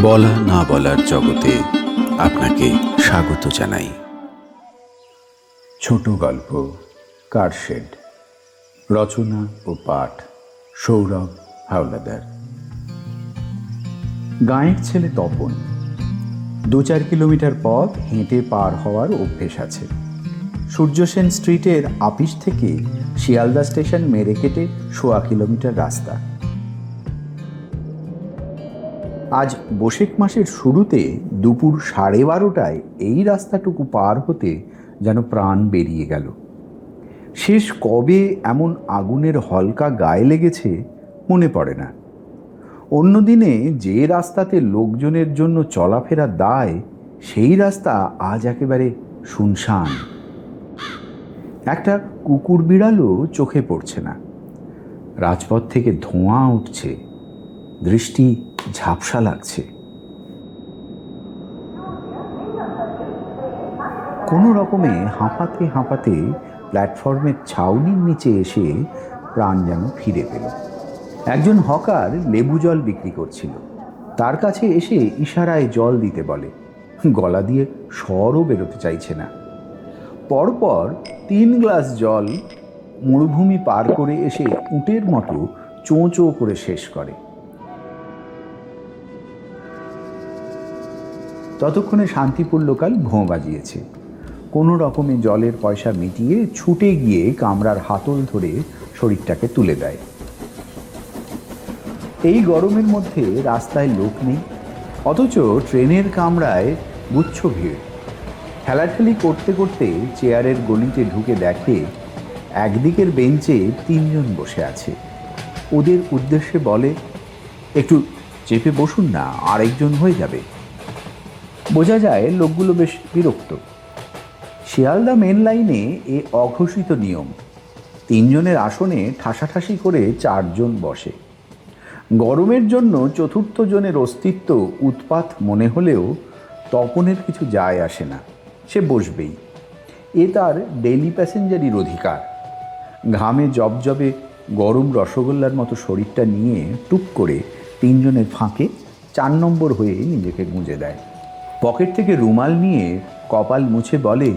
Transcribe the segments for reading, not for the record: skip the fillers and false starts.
বলা না বলার জগতে আপনাকে স্বাগত জানাই। ছোট গল্প কারশেড, রচনা ও পাঠ সৌরভ হাওলাদার। গাঁয়ের ছেলে তপন 2-4 কিলোমিটার পথ হেঁটে পার হওয়ার অভ্যেস আছে। সূর্যসেন স্ট্রিটের আপিস থেকে শিয়ালদা স্টেশন মেরে কেটে 1.25 কিলোমিটার রাস্তা। আজ বৈশাখ মাসের শুরুতে দুপুর 12:30টায় এই রাস্তাটুকু পার হতে যেন প্রাণ বেরিয়ে গেল। শেষ কবে এমন আগুনের হলকা গায়ে লেগেছে মনে পড়ে না। অন্যদিনে যে রাস্তাতে লোকজনের জন্য চলাফেরা দায়, সেই রাস্তা আজ একেবারে শুনশান। একটা কুকুর বিড়ালও চোখে পড়ছে না। রাজপথ থেকে ধোঁয়া উঠছে, দৃষ্টি ঝাপসা লাগছে। কোনো রকমে হাঁপাতে হাঁপাতে প্ল্যাটফর্মের ছাউনির নিচে এসে প্রাণ যেন ফিরে পেল। একজন হকার লেবু জল বিক্রি করছিল। তার কাছে এসে ইশারায় জল দিতে বলে। গলা দিয়ে স্বরও বেরোতে চাইছে না। পরপর 3 গ্লাস জল মরুভূমি পার করে এসে উটের মতো চোঁ চোঁ করে শেষ করে। ততক্ষণে শান্তিপুর লোকাল ভোঁ বাজিয়েছে। কোনো রকমে জলের পয়সা মিটিয়ে ছুটে গিয়ে কামরার হাতল ধরে শরীরটাকে তুলে দেয়। এই গরমের মধ্যে রাস্তায় লোক নেই, অথচ ট্রেনের কামরায় গুচ্ছ ভিড়। ঠেলাঠেলি করতে করতে চেয়ারের গলিতে ঢুকে দেখে একদিকের বেঞ্চে 3 জন বসে আছে। ওদের উদ্দেশ্যে বলে, একটু চেপে বসুন না, আরেকজন হয়ে যাবে। বোঝা যায় লোকগুলো বেশ বিরক্ত। শিয়ালদা মেন লাইনে এ অঘোষিত নিয়ম। 3 জনের আসনে ঠাসাঠাসি করে 4 জন বসে। গরমের জন্য 4র্থ জনের অস্তিত্ব উৎপাত মনে হলেও তপনের কিছু যায় আসে না, সে বসবেই। এ তার ডেইলি প্যাসেঞ্জারির অধিকার। ঘামে জবজবে গরম রসগোল্লার মতো শরীরটা নিয়ে টুক করে 3 জনের ফাঁকে 4 নম্বর হয়ে নিজেকে গুঁজে দেয়। পকেট থেকে রুমাল নিয়ে কপাল মুছে বলে,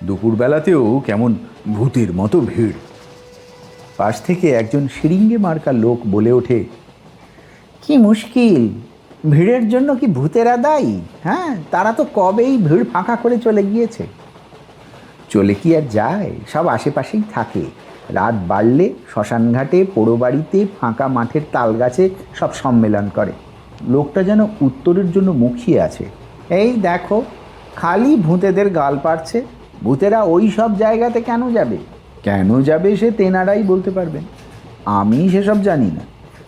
দুপুরবেলাতেও কেমন ভূতের মতো ভিড়। পাশ থেকে একজন শিরিঙ্গে মার্কা লোক বলে ওঠে, কি মুশকিল, ভিড়ের জন্য কি ভূতেরা দায়ী? হ্যাঁ, তারা তো কবেই ভিড় ফাঁকা করে চলে গিয়েছে। চলে কি আর যায়, সব আশেপাশেই থাকে। রাত বাড়লে শ্মশানঘাটে, পোড়ো বাড়িতে, ফাঁকা মাঠের তাল গাছে সব সম্মেলন করে। লোকটা যেন উত্তরের জন্য মুখিয়ে আছে। এই দেখো, খালি ভূতেদের গাল পাড়ছে। ভূতেরা ওই সব জায়গাতে কেন যাবে? কেন যাবে সে তেনারাই বলতে পারবেন, আমি সেসব জানি না।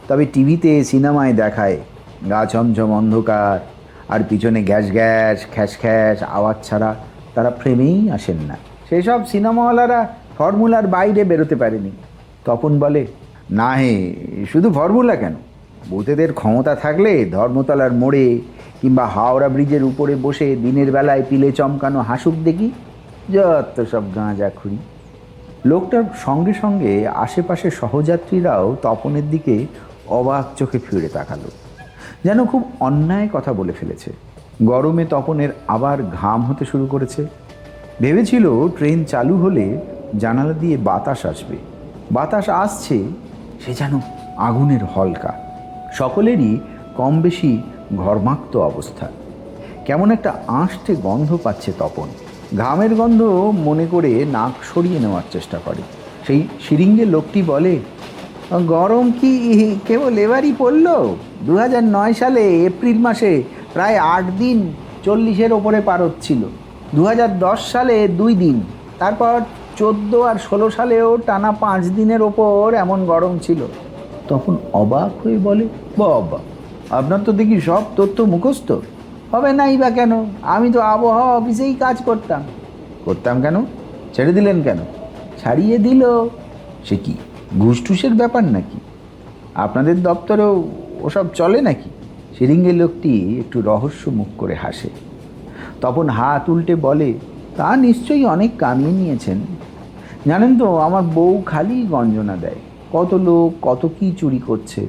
তবে টিভিতে সিনেমায় দেখায় গা ছমছম অন্ধকার, আর পিছনে গ্যাস গ্যাস খ্যাস খ্যাস আওয়াজ ছাড়া তারা ফ্রেমেই আসেন না। সেসব সিনেমাওয়ালারা ফর্মুলার বাইরে বেরোতে পারেনি। তপন বলে, না হে, শুধু ফর্মুলা কেন, ভূতেদের ক্ষমতা থাকলে ধর্মতলার মোড়ে কিংবা হাওড়া ব্রিজের উপরে বসে দিনের বেলায় পিলে চমকানো হাসুক দেখি। যত সব গাঁজাখুরি। লোকটার সঙ্গে সঙ্গে আশেপাশে সহযাত্রীরাও তপনের দিকে অবাক চোখে ফিরে তাকালো, যেন খুব অন্যায় কথা বলে ফেলেছে। গরমে তপনের আবার ঘাম হতে শুরু করেছে। ভেবেছিল ট্রেন চালু হলে জানালা দিয়ে বাতাস আসবে। বাতাস আসছে, সে যেন আগুনের হলকা। সকলেরই কম বেশি ঘর্মাক্ত অবস্থা। কেমন একটা আঁশটে গন্ধ পাচ্ছে তপন। ঘামের গন্ধ মনে করে নাক সরিয়ে নেওয়ার চেষ্টা করে। সেই শিরিঙ্গে লোকটি বলে, গরম কি কেবল এবারই পড়ল? 2009 সালে এপ্রিল মাসে প্রায় 8 দিন 40-এর ওপরে পার হচ্ছিল। 2010 সালে 2 দিন, তারপর 14 আর 16 সালেও টানা 5 দিনের ওপর এমন গরম ছিল। তখন অবাক হয়ে বলে, বাবা, আপনার তো দেখি সব তথ্য মুখস্থ। হবে নাই বা কেন? আমি তো আবহাওয়া অফিসেই কাজ করতাম। করতাম কেন? ছেড়ে দিলেন কেন? ছাড়িয়ে দিল। সে কি ঘুষটুসের ব্যাপার নাকি? আপনাদের দপ্তরেও ওসব চলে নাকি? শিরিঙ্গে লোকটি একটু রহস্য মুখ করে হাসে। তখন হাত উল্টে বলে, তা নিশ্চয়ই অনেক কামিয়ে নিয়েছেন। জানেন তো, আমার বউ খালি গঞ্জনা দেয়, কত লোক কত কি চুরি করছে।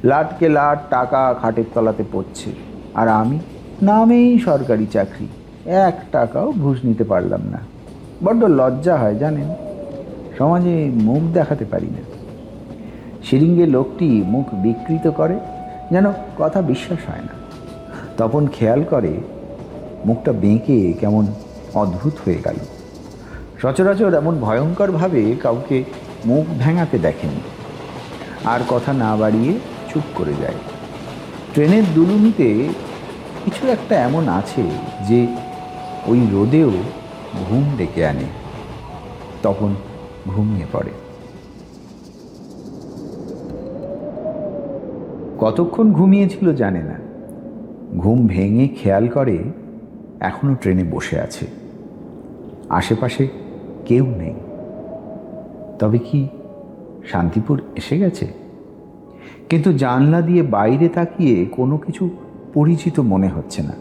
লাটকে লাট টাকা খাটের তলাতে পড়ছে। আর আমি নামেই সরকারি চাকরি, 1 টাকাও ঘুষ নিতে পারলাম না। বড্ড লজ্জা হয় জানেন, সমাজে মুখ দেখাতে পারি না। শিরিঙ্গে লোকটি মুখ বিকৃত করে, যেন কথা বিশ্বাস হয় না। তপন খেয়াল করে মুখটা বেঁকে কেমন অদ্ভুত হয়ে গেল। সচরাচর এমন ভয়ঙ্করভাবে কাউকে মুখ ভেঙাতে দেখেনি। আর কথা না বাড়িয়ে চুপ করে যায়। ট্রেনের দুলুনিতে কিছু একটা এমন আছে যে ওই রোদেও ঘুম ডেকে আনে। তখন ঘুমিয়ে পড়ে। কতক্ষণ ঘুমিয়েছিল জানে না। ঘুম ভেঙে খেয়াল করে এখনো ট্রেনে বসে আছে, আশেপাশে কেউ নেই। তবে কি শান্তিপুর এসে গেছে? কিন্তু জানলা দিয়ে বাইরে তাকিয়ে কোনো কিছু পরিচিত মনে হচ্ছে না।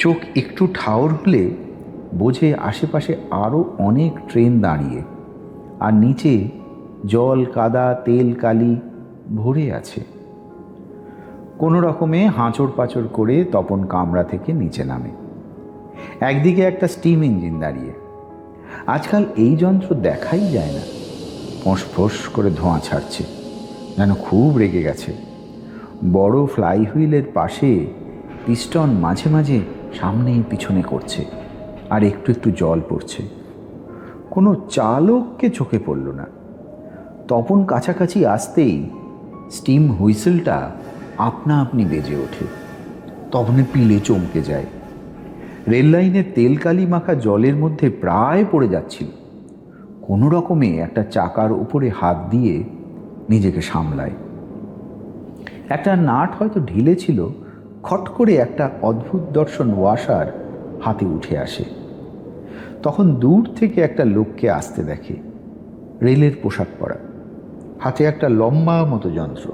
চোখ একটু ঠাউর হলে বোঝে আশেপাশে আরও অনেক ট্রেন দাঁড়িয়ে, আর নিচে জল, কাদা, তেল, কালি ভরে আছে। কোনো রকমে হাঁচড় পাঁচড় করে তপন কামরা থেকে নিচে নামে। একদিকে একটা স্টিম ইঞ্জিন দাঁড়িয়ে। আজকাল এই যন্ত্র দেখাই যায় না। ফোঁস ফোঁস করে ধোঁয়া ছাড়ছে, যেন খুব রেগে গেছে। বড় ফ্লাই হুইলের পাশে পিস্টন মাঝে মাঝে সামনে পিছনে করছে, আর একটু একটু জল পড়ছে। কোনো চালককে চোখে পড়ল না। তপন কাছাকাছি আসতেই স্টিম হুইসেলটা আপনা আপনি বেজে ওঠে। তপনের পিলে চমকে যায়। রেল লাইনের তেলকালি মাখা জলের মধ্যে প্রায় পড়ে যাচ্ছিল। কোনো রকমে একটা চাকার উপরে হাত দিয়ে নিজেকে সামলায়। একটা নাট হয়তো ঢিলে ছিল। খট করে একটা অদ্ভুত দর্শন ওয়াশার হাতে উঠে আসে। তখন দূর থেকে একটা লোককে আসতে দেখে, রেলের পোশাক পরা, হাতে একটা লম্বা মতো যন্ত্র।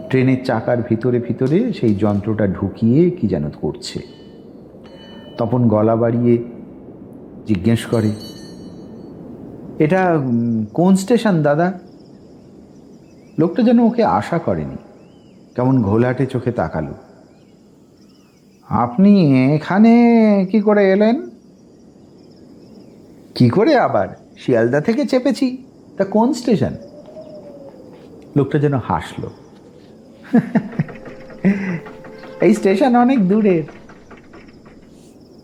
ট্রেনের চাকার ভিতরে ভিতরে সেই যন্ত্রটা ঢুকিয়ে কি যেন করছে। তপন গলা বাড়িয়ে জিজ্ঞেস করে, এটা কোন স্টেশন দাদা? লোকটা যেন ওকে আশা করেনি, কেমন ঘোলাটে চোখে তাকালো। আপনি এখানে কি করে এলেন? কি করে আবার? শিয়ালদা থেকে চেপেছি। তা কোন স্টেশন? লোকটা যেন হাসলো। এই স্টেশন অনেক দূরের।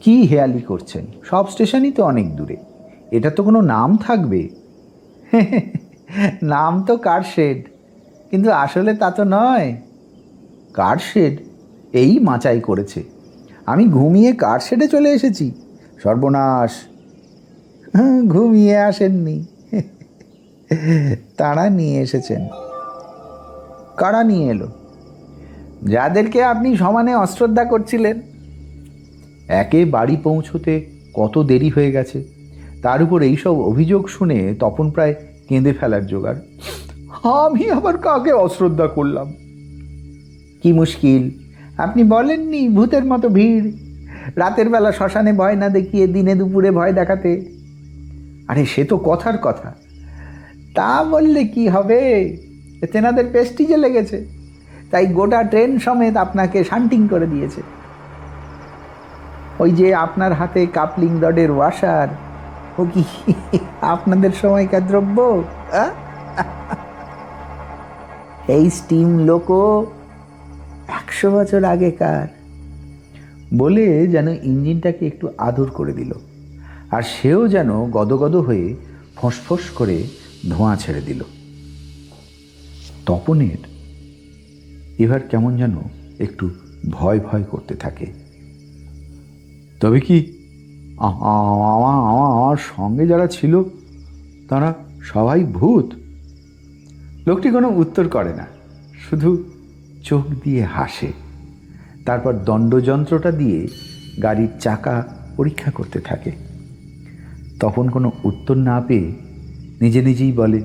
কি হেয়ালি করছেন? সব স্টেশনই তো অনেক দূরে। এটা তো কোনো নাম থাকবে। নাম তো কারশেড, কিন্তু আসলে তা তো নয়। কারশেড এই মাচাই করেছে। আমি ঘুমিয়ে কারশেডে চলে এসেছি। সর্বনাশ! ঘুমিয়ে আসেননি, তারা নিয়ে এসেছেন। কারা নিয়ে এলো? যাদেরকে আপনি সমানে অশ্রদ্ধা করছিলেন। একে বাড়ি পৌঁছতে কত দেরি হয়ে গেছে, তার উপর এইসব অভিযোগ শুনে তপন প্রায় কেঁদে ফেলার জোগাড়। আমি আবার কাকে অশ্রদ্ধা করলাম? কি মুশকিল, আপনি বলেননি ভূতের মতো ভিড়, রাতের বেলা শ্মশানে ভয় না দেখিয়ে দিনে দুপুরে ভয় দেখাতে? আরে সে তো কথার কথা। তা বললে কি হবে? তেনাদের পেস্টিজে লেগেছে, তাই গোটা ট্রেন সমেত আপনাকে শান্টিং করে দিয়েছে। ওই যে আপনার হাতে কাপলিং রডের ওয়াশার, ও কি আপনাদের সময়কার দ্রব্য? এই স্টিম লোকো 100 বছর আগেকার। বলে যেন ইঞ্জিনটাকে একটু আদর করে দিল, আর সেও যেন গদগদ হয়ে ফোঁস করে ধোঁয়া ছেড়ে দিল। তপনের এবার কেমন যেন একটু ভয় ভয় করতে থাকে। তবে কি আমার সঙ্গে যারা ছিল তারা সবাই ভূত? লোকটি কোনো উত্তর করে না, শুধু চোখ দিয়ে হাসে। তারপর দণ্ডযন্ত্রটা দিয়ে গাড়ির চাকা পরীক্ষা করতে থাকে। তখন কোনো উত্তর না পেয়ে নিজে নিজেই বলে,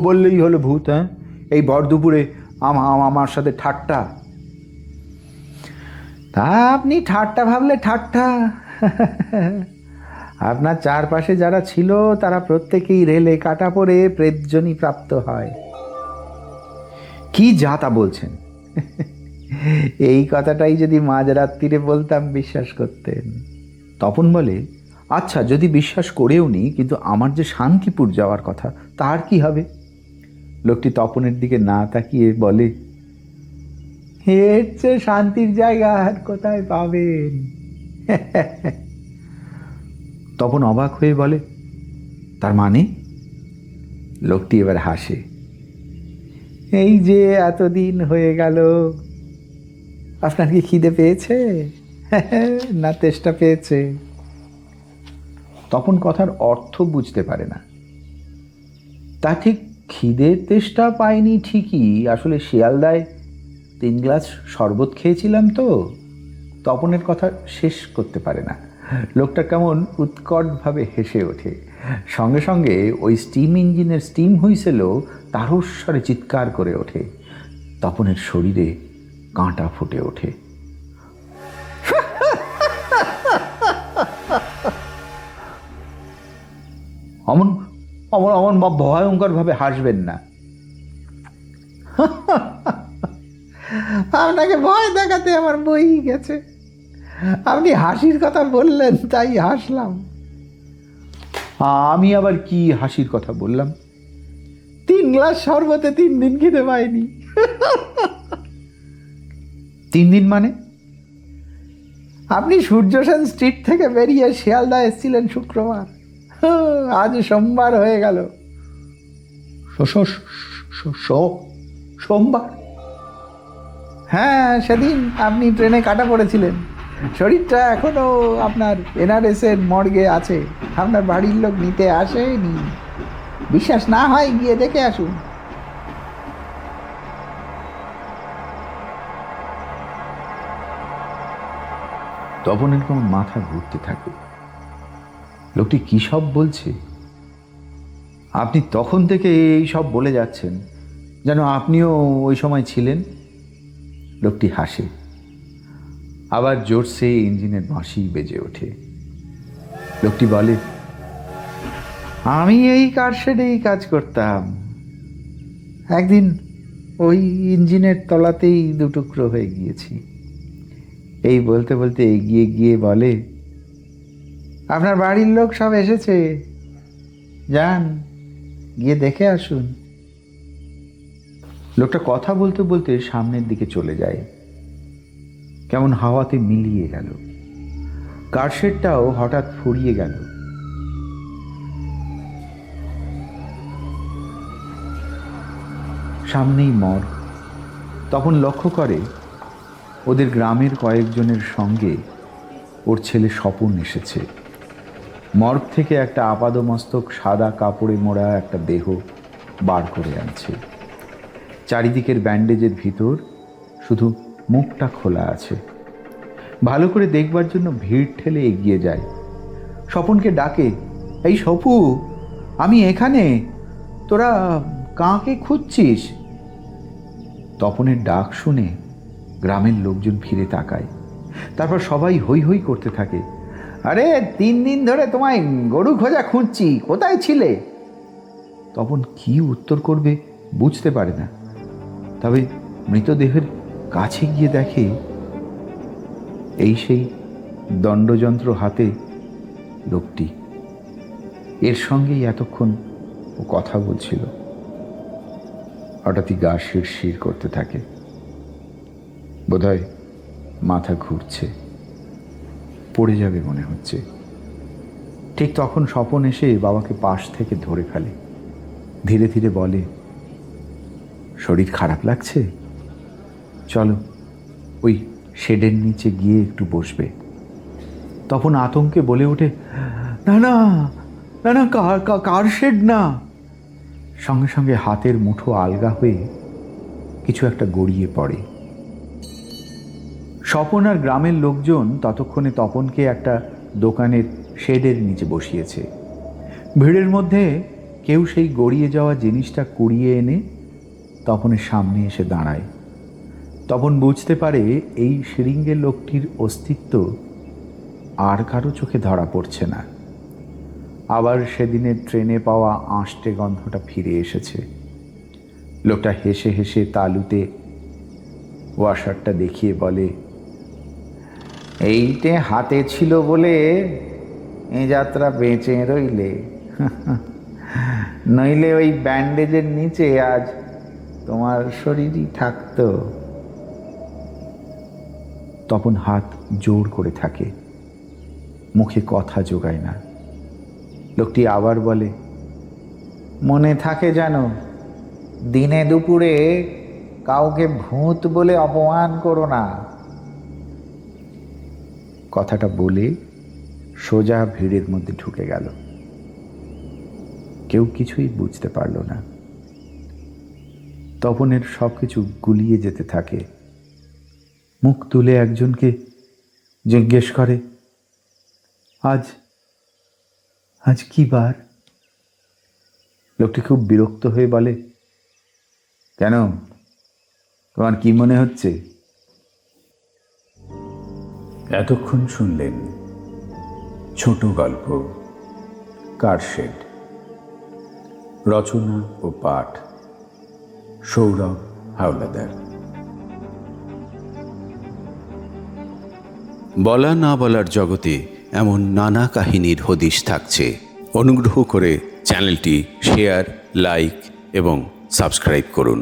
বললেই হলো ভূত? হ্যাঁ, এই ভর দুপুরে আমার সাথে ঠাট্টা? তা আপনি ঠাট্টা ভাবলে ঠাট্টা। আপনার চারপাশে যারা ছিল তারা প্রত্যেকেই রেলে কাটা পড়ে প্রেতজনি প্রাপ্ত হয়। কি যা তা বলছেন? এই কথাটাই যদি মাঝরাত্রিরে বলতাম বিশ্বাস করতেন। তপন বলে, আচ্ছা যদি বিশ্বাস করেও নি, কিন্তু আমার যে শান্তিপুর যাওয়ার কথা, তার কি হবে? লোকটি তপনের দিকে না তাকিয়ে বলে, এর চেয়ে শান্তির জায়গা আর কোথায় পাবেন? তপন অবাক হয়ে বলে, তার মানে? লোকটি এবার হাসে, এই যে এতদিন হয়ে গেল, আপনার কি খিদে পেয়েছে না তেষ্টা পেয়েছে? তপন কথার অর্থ বুঝতে পারে না। তা ঠিক খিদে তেষ্টা পায়নি ঠিকই, আসলে শিয়ালদায় 3 গ্লাস শরবত খেয়েছিলাম তো। তপনের কথা শেষ করতে পারে না। লোকটা কেমন উৎকটভাবে হেসে ওঠে। সঙ্গে সঙ্গে ওই স্টিম ইঞ্জিনের স্টিম হুইসেলও তারস্বরে চিৎকার করে ওঠে। তপনের শরীরে কাঁটা ফুটে ওঠে। অমন অমন অমন ভয়ঙ্করভাবে হাসবেন না। আপনাকে ভয় দেখাতে আমার বই গেছে। আপনি হাসির কথা বললেন তাই হাসলাম। আমি আবার কি হাসির কথা বললাম? 3 গ্লাস শরবতে 3 দিন খেতে পাইনি। 3 দিন মানে? আপনি সূর্যসেন স্ট্রিট থেকে বেরিয়ে শিয়ালদা এসেছিলেন শুক্রবার, আজ সোমবার হয়ে গেল। সোমবার? হ্যাঁ, সেদিন আপনি ট্রেনে কাটা পড়েছিলেন। শরীরটা এখনো আপনার NRS এর মর্গে আছে। আপনার বাড়ির লোক নিতে আসেনি। বিশ্বাস না হয় গিয়ে দেখে আসুন। তপনের কেমন মাথা ঘুরতে থাকে। লোকটি কি সব বলছে? আপনি তখন থেকে এই সব বলে যাচ্ছেন যেন আপনিও ওই সময় ছিলেন। লোকটি হাসে, আবার জোরসে ইঞ্জিনের বাঁশি বেজে ওঠে। লোকটি বলে, আমি এই কারশেডেই কাজ করতাম। একদিন ওই ইঞ্জিনের তলাতেই 2 টুকরো হয়ে গিয়েছি। এই বলতে বলতে এগিয়ে গিয়ে বলে, আপনার বাড়ির লোক সব এসেছে, যান গিয়ে দেখে আসুন। লোকটা কথা বলতে বলতে সামনের দিকে চলে যায়। কেমন হাওয়াতে মিলিয়ে গেল। কারশেডটাও হঠাৎ ফুরিয়ে গেল। সামনেই মর্গ। তখন লক্ষ্য করে ওদের গ্রামের কয়েকজনের সঙ্গে ওর ছেলে স্বপন এসেছে। মর্গ থেকে একটা আপাদমস্তক সাদা কাপড়ে মোড়া একটা দেহ বার করে আনছে। চারিদিকের ব্যান্ডেজের ভিতর শুধু মুখটা খোলা আছে। ভালো করে দেখবার জন্য ভিড় ঠেলে এগিয়ে যায়। স্বপনকে ডাকে, এই সপু, আমি এখানে, তোরা কাকে খুঁজছিস? তপনের ডাক শুনে গ্রামের লোকজন ফিরে তাকায়। তারপর সবাই হৈ হৈ করতে থাকে, আরে 3 দিন ধরে তোমায় গরু খোঁজা খুঁজছি, কোথায় ছিলে? তপন কি উত্তর করবে বুঝতে পারে না। তবে মৃতদেহের কাছে গিয়ে দেখে এই সেই দণ্ডযন্ত্র হাতে লোকটি। এর সঙ্গেই এতক্ষণ ও কথা বলছিল। হঠাৎই গা শিরশির করতে থাকে। বোধহয় মাথা ঘুরছে, পড়ে যাবে মনে হচ্ছে। ঠিক তখন স্বপন এসে বাবাকে পাশ থেকে ধরে ফেলে। ধীরে ধীরে বলে, শরীর খারাপ লাগছে, চলো ওই শেডের নিচে গিয়ে একটু বসবে। তখন আতঙ্কে বলে ওঠে, না না না না, কার শেড না। সঙ্গে সঙ্গে হাতের মুঠো আলগা হয়ে কিছু একটা গড়িয়ে পড়ে। স্বপন আর গ্রামের লোকজন ততক্ষণে তপনকে একটা দোকানের শেডের নিচে বসিয়েছে। ভিড়ের মধ্যে কেউ সেই গড়িয়ে যাওয়া জিনিসটা কুড়িয়ে এনে তপনের সামনে এসে দাঁড়ায়। তপন বুঝতে পারে এই শিরিঙ্গের লোকটির অস্তিত্ব আর কারো চোখে ধরা পড়ছে না। আবার সেদিনের ট্রেনে পাওয়া আঁশটে গন্ধটা ফিরে এসেছে। লোকটা হেসে হেসে তালুতে ওয়াশারটা দেখিয়ে বলে, এইটে হাতে ছিল বলে এ যাত্রা বেঁচে রইলে, নইলে ওই ব্যান্ডেজের নিচে আজ তোমার শরীরই থাকতো। তপন হাত জোর করে থাকে, মুখে কথা জোগায় না। লোকটি আবার বলে, মনে থাকে জানো, দিনে দুপুরে কাউকে ভূত বলে অপমান করো না। কথাটা বলে সোজা ভিড়ের মধ্যে ঢুকে গেল। কেউ কিছুই বুঝতে পারল না। তপনের সবকিছু গুলিয়ে যেতে থাকে। মুখ তুলে একজনকে জিজ্ঞেস করে, আজ আজ কি বার? লোকটি খুব বিরক্ত হয়ে বলে, কেন, তোমার কি মনে হচ্ছে? এতক্ষণ শুনলেন ছোট গল্প কারশেড। রচনা ও পাঠ সৌরভ হাওলাদার। বলা না বলার জগতে এমন নানা কাহিনীর হদিশ থাকছে। অনুগ্রহ করে চ্যানেলটি শেয়ার, লাইক এবং সাবস্ক্রাইব করুন।